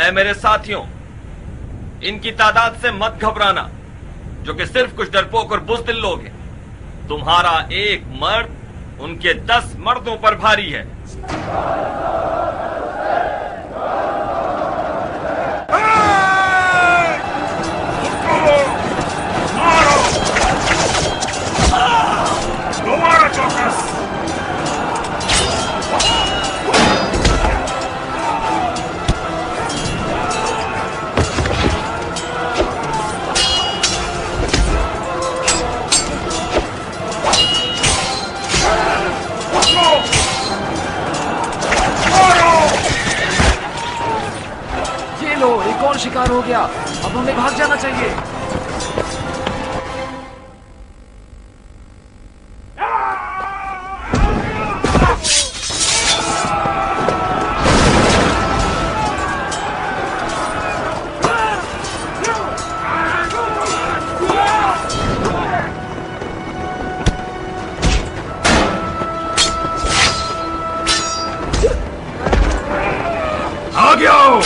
ऐ मेरे साथियों, इनकी तादाद से मत घबराना, जो कि सिर्फ कुछ डरपोक और बुज़दिल लोग हैं। तुम्हारा एक मर्द उनके 10 मर्दों पर भारी है। दोबारा चौकस। ये लो, एक और शिकार हो गया। अब हमें भाग जाना चाहिए। आगे आओ।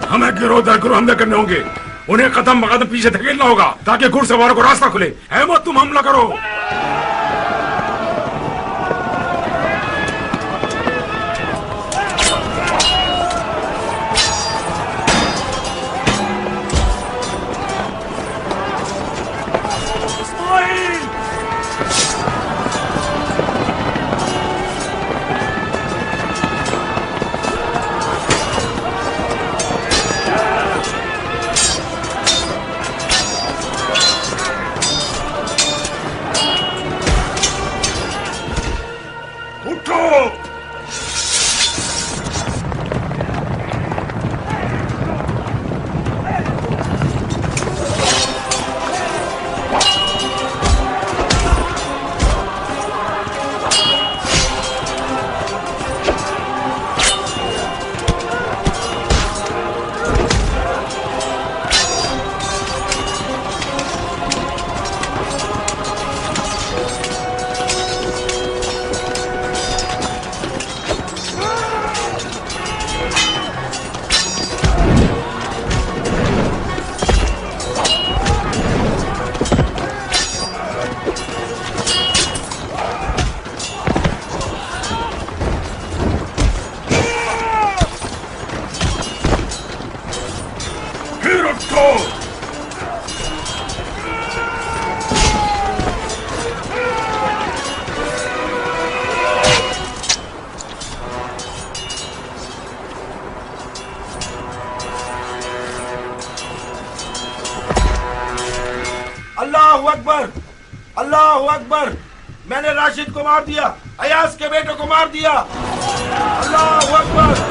हमें गिरोह दर गिरोह हमले करने होंगे। उन्हें कदम ब कदम पीछे धकेलना होगा ताकि घुड़सवारों को रास्ता खुले। अहमद, तुम हमला करो। अल्लाहु अकबर, अल्लाहु अकबर। मैंने राशिद को मार दिया, अयास के बेटे को मार दिया। अल्लाहु अकबर।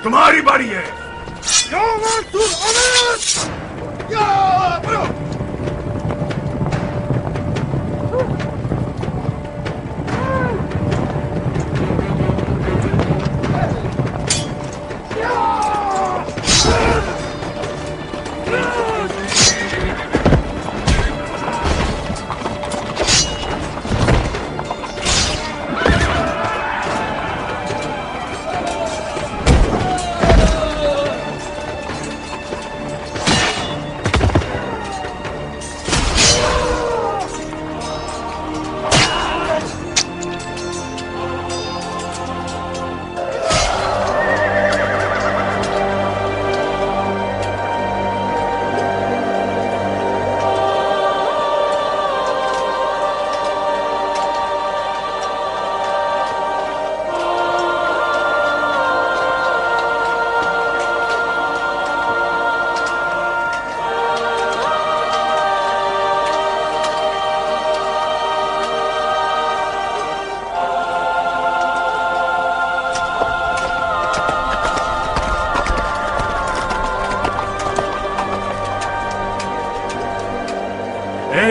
तुम्हारी बारी है।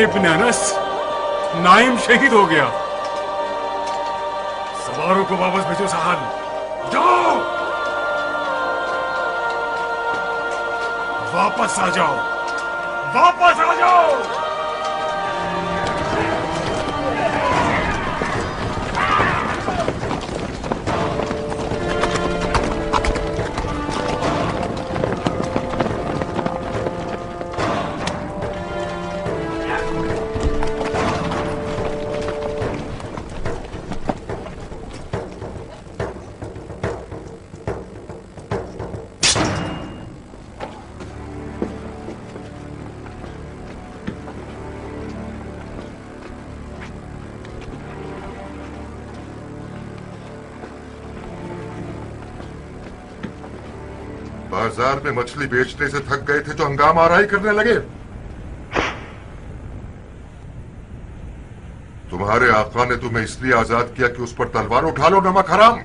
इब्न अनस, नाइम शहीद हो गया। सवारों को वापस भेजो सहान, जाओ वापस आ जाओ, वापस आ जाओ। बाजार में मछली बेचने से थक गए थे जो हंगामा आराई करने लगे। तुम्हारे आका ने तुम्हें इसलिए आजाद किया कि उस पर तलवार उठा लो, नमक हराम।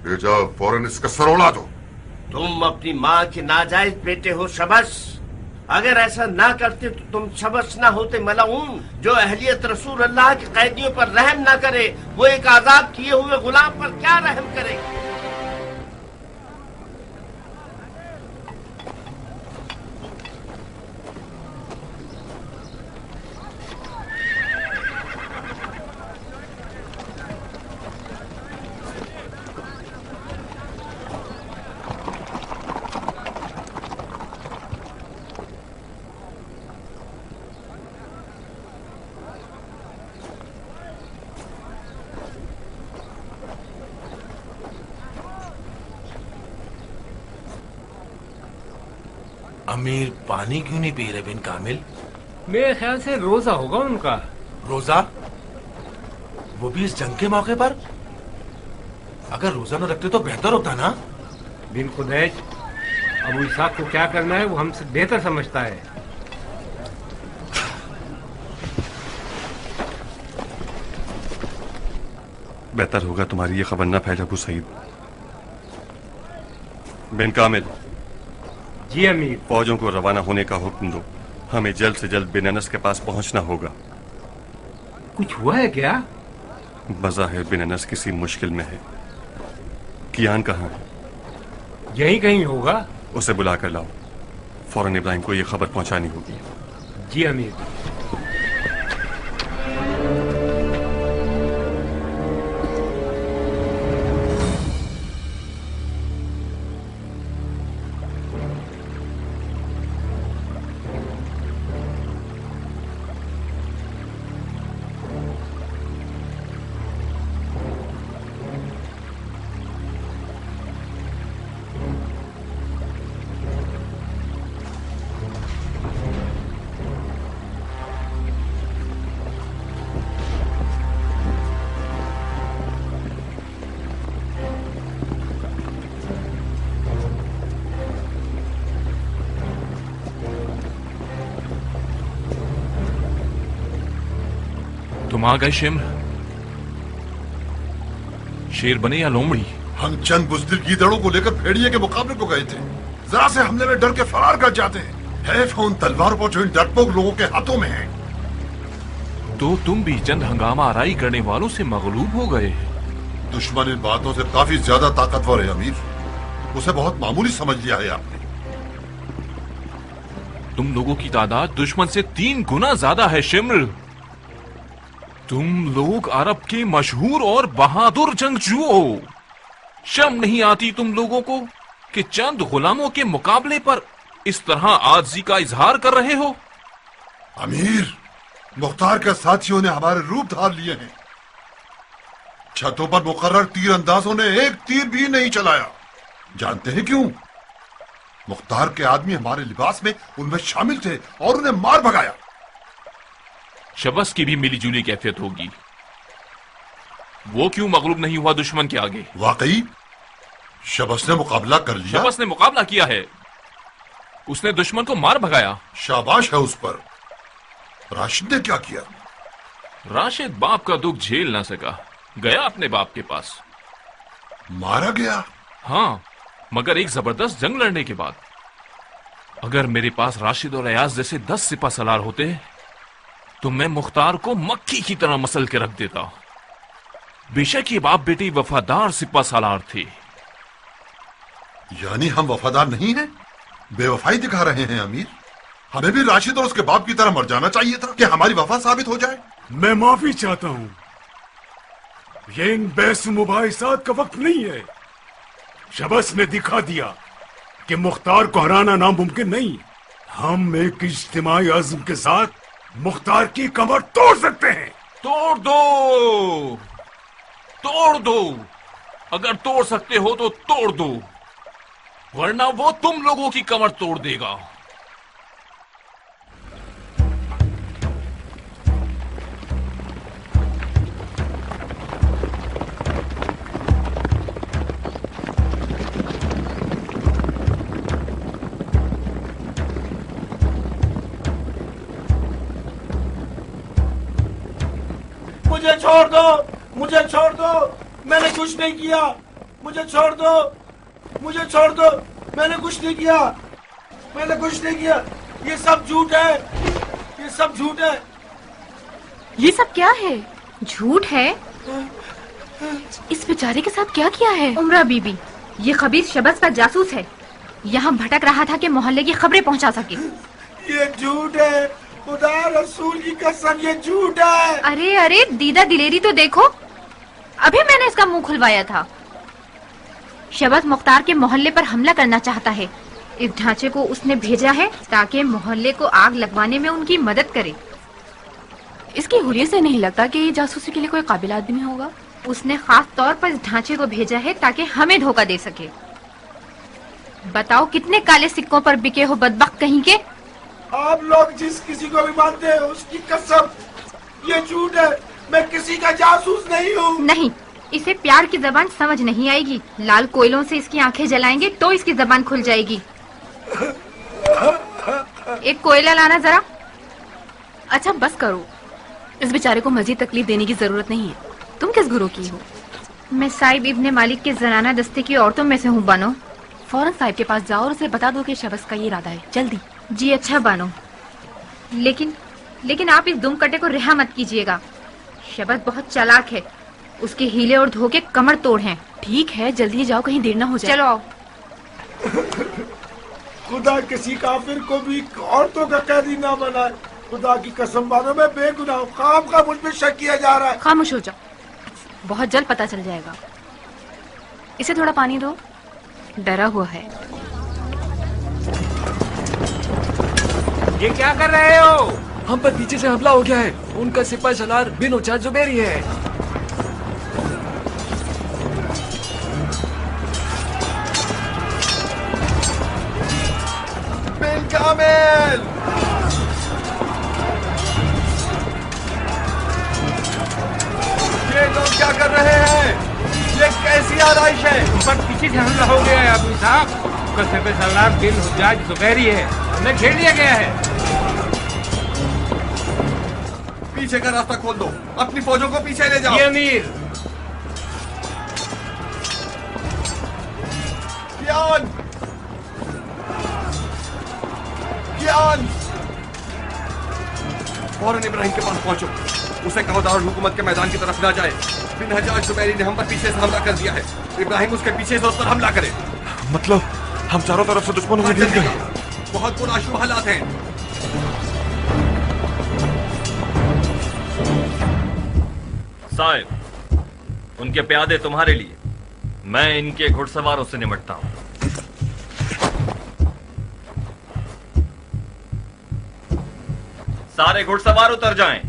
ले जाओ, फौरन इसका सर उड़ा दो। तुम अपनी माँ के नाजायज बेटे हो शबस। अगर ऐसा ना करते तो तुम शबस ना होते मलऊन। जो अहलियत रसूल अल्लाह के कैदियों पर रहम ना करे, वो एक आजाद किए हुए गुलाम पर क्या रहम करे। अमीर पानी क्यों नहीं पी रहे बिन कामिल? मेरे ख्याल से रोजा होगा उनका। रोजा? वो भी इस जंग के मौके पर? अगर रोजा न रखते तो बेहतर होता ना। बिन खुदैश, अबू इसाक को क्या करना है वो हमसे बेहतर समझता है। बेहतर होगा तुम्हारी ये खबर न फैले अबू सईद। बिन कामिल, जी अमीर। फौजों को रवाना होने का हुक्म दो। हमें जल्द से जल्द बिन अनस के पास पहुंचना होगा। कुछ हुआ है क्या? बज़ाहिर बिन अनस किसी मुश्किल में है। कियान कहाँ है? यहीं कहीं होगा। उसे बुला कर लाओ। फौरन इब्राहिम को यह खबर पहुंचानी होगी। जी अमीर। तुम आ गए शिम्र। शेर बने या लोमड़ी? हम चंद बुज़दिल गीदड़ों को लेकर भेड़िए के मुकाबले को गए थे। जरा से हमले में डर के फरार कर जाते हैं। हैफ है उन तलवारों पर जो इन डरपोक लोगों के हाथों में है। तो तुम भी चंद हंगामा आराई करने वालों से मगलूब हो गए। दुश्मन इन बातों से काफी ज्यादा ताकतवर है अमीर। उसे बहुत मामूली समझ लिया है आपने। तुम लोगों की तादाद दुश्मन से 3 गुना ज्यादा है शिम्र। तुम लोग अरब के मशहूर और बहादुर जंगजू हो। शर्म नहीं आती तुम लोगों को कि चंद गुलामों के मुकाबले पर इस तरह आजिज़ी का इजहार कर रहे हो? अमीर, मुख्तार के साथियों ने हमारे रूप धार लिए हैं। छतों पर मुकर्रर तीर अंदाजों ने एक तीर भी नहीं चलाया। जानते हैं क्यों? मुख्तार के आदमी हमारे लिबास में उनमें शामिल थे और उन्हें मार भगाया। शबस की भी मिलीजुली कैफियत होगी। वो क्यों मगलूब नहीं हुआ दुश्मन के आगे? वाकई शबस ने मुकाबला कर लिया। शबस ने मुकाबला किया है। उसने दुश्मन को मार भगाया। शाबाश है उस पर। राशिद ने क्या किया? राशिद बाप का दुख झेल ना सका, गया अपने बाप के पास। मारा गया? हाँ, मगर एक जबरदस्त जंग लड़ने के बाद। अगर मेरे पास राशिद और अयाज जैसे 10 सिपा सलार होते तो मैं मुख्तार को मक्खी की तरह मसल के रख देता। बेशक ये बाप बेटी वफादार सिपा सलार थे। यानी हम वफादार नहीं हैं? बेवफाई दिखा रहे हैं अमीर। हमें भी राशिद और उसके बाप की तरह मर जाना चाहिए था कि हमारी वफा साबित हो जाए। मैं माफी चाहता हूं। ये इन बहस मुबाहिसात का वक्त नहीं है। शबस ने दिखा दिया कि मुख्तार को हराना नामुमकिन नहीं। हम एक इज्तिमाई अज़्म के साथ मुख्तार की कमर तोड़ सकते हैं। तोड़ दो, तोड़ दो। अगर तोड़ सकते हो तो तोड़ दो, वरना वो तुम लोगों की कमर तोड़ देगा। मुझे छोड़ दो, मुझे छोड़ दो, मैंने कुछ नहीं किया। मुझे छोड़ दो, मुझे छोड़ दो, मैंने कुछ नहीं किया, मैंने कुछ नहीं किया। ये सब झूठ है, ये सब झूठ है। ये सब क्या है? झूठ है? इस बेचारे के साथ क्या किया है? उमरा बीबी, ये खबीस शबस का जासूस है। यहाँ भटक रहा था कि मोहल्ले की खबरें पहुँचा सके। ये झूठ है, खुदा रसूल की कसम, ये झूठ है। अरे अरे दीदा दिलेरी तो देखो, अभी मैंने इसका मुंह खुलवाया था। शबस मुख्तार के मोहल्ले पर हमला करना चाहता है। इस ढांचे को उसने भेजा है ताकि मोहल्ले को आग लगवाने में उनकी मदद करे। इसकी हुलिये से नहीं लगता कि ये जासूसी के लिए कोई काबिल आदमी होगा। उसने खास तौर पर इस ढांचे को भेजा है ताकि हमें धोखा दे सके। बताओ कितने काले सिक्कों पर बिके हो बदबख्त कहीं के। आप लोग जिस किसी को भी मानते हैं उसकी कसम, ये झूठ है। मैं किसी का जासूस नहीं हूँ। नहीं, इसे प्यार की जबान समझ नहीं आएगी। लाल कोयलों से इसकी आंखें जलाएंगे तो इसकी जबान खुल जाएगी। एक कोयला लाना जरा। अच्छा बस करो, इस बेचारे को मजीद तकलीफ देने की जरूरत नहीं है। तुम किस गुरु की हो? मैं साहिब इब्ने मालिक के जनाना दस्ते की औरतों में से हूँ। बानो, फौरन साहिब के पास जाओ और उसे बता दो कि शबस का ये इरादा है। जल्दी। जी अच्छा बानो, लेकिन आप इस दुम कटे को रिहा मत कीजिएगा। शबस बहुत चालाक है। उसके हीले और धोखे कमर तोड़ हैं। ठीक है, जल्दी जाओ, कहीं देर ना हो जाए। चलो आओ। खुदा किसी काफिर को भी औरतों का कैदी ना बनाए। खुदा की कसम बानो, मैं बेगुनाह हूँ। काम का मुझ पे शक किया जा रहा है। खामोश हो जाओ, बहुत जल्द पता चल जाएगा। इसे थोड़ा पानी दो, डरा हुआ है। ये क्या कर रहे हो? हम पर पीछे से हमला हो गया है। उनका सिपाही सलार बिन उचा जुबेरी है। बिन कामिल, ये लोग क्या कर रहे हैं? ये कैसी आरइश है? तुम पर पीछे से हमला हो गया है अबू साहब। उसका सिपाही सलार बिन हुज्जाज जुबैरी है, उन्हें घेर लिया गया है। पीछे का रास्ता खोल दो, अपनी फौजों को पीछे ले जाओ। ये अमीर, कियान! कियान! फौरन इब्राहिम के पास पहुंचो। उसे कहो दारुल हुकूमत के मैदान की तरफ ना जाए। बिन हज्जाज जुबैरी ने हम पर पीछे से हमला कर दिया है। इब्राहिम उसके पीछे से उस पर हमला करे। मतलब हम चारों तरफ से दुश्मनों में घिर गए। बहुत पुरअशुभ हालात हैं। साहिब, उनके प्यादे तुम्हारे लिए, मैं इनके घुड़सवारों से निपटता हूं। सारे घुड़सवार उतर जाएं।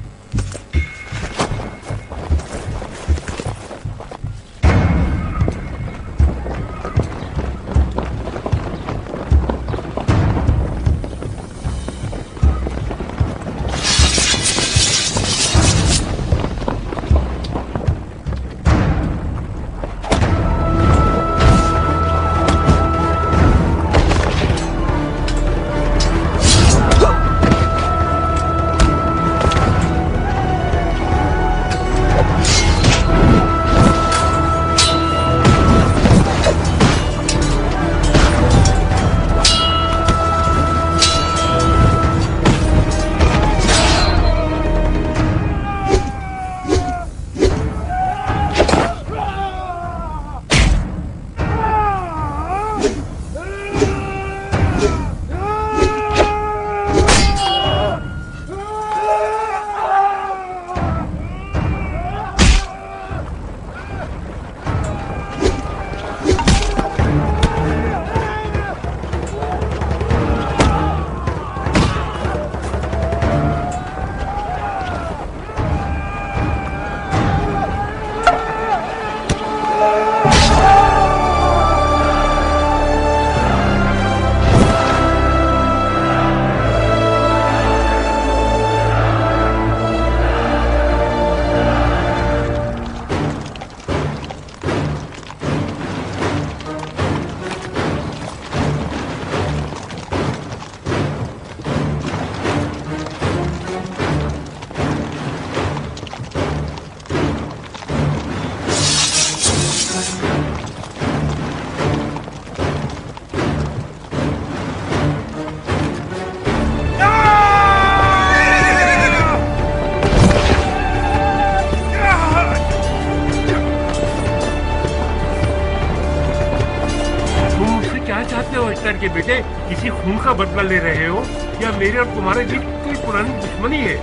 के बेटे किसी खून का बदला ले रहे हो या मेरे और तुम्हारे बीच कोई पुरानी दुश्मनी है?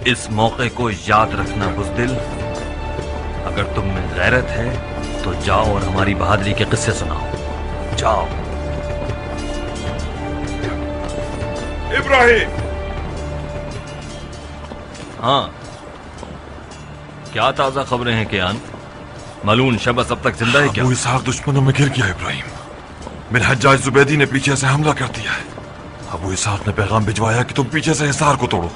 इस मौके को याद रखना बुज़दिल। अगर तुम में गैरत है तो जाओ और हमारी बहादुरी के किस्से सुनाओ। जाओ। इब्राहिम! हाँ, क्या ताजा खबरें हैं कियान? मलून शबस अब तक जिंदा है क्या? अबू इसहाक दुश्मनों में गिर गया इब्राहिम। बिन हज्जाज जुबैदी ने पीछे से हमला कर दिया है। अबू इसहाक ने पैगाम भिजवाया कि तुम पीछे से हिसार को तोड़ो।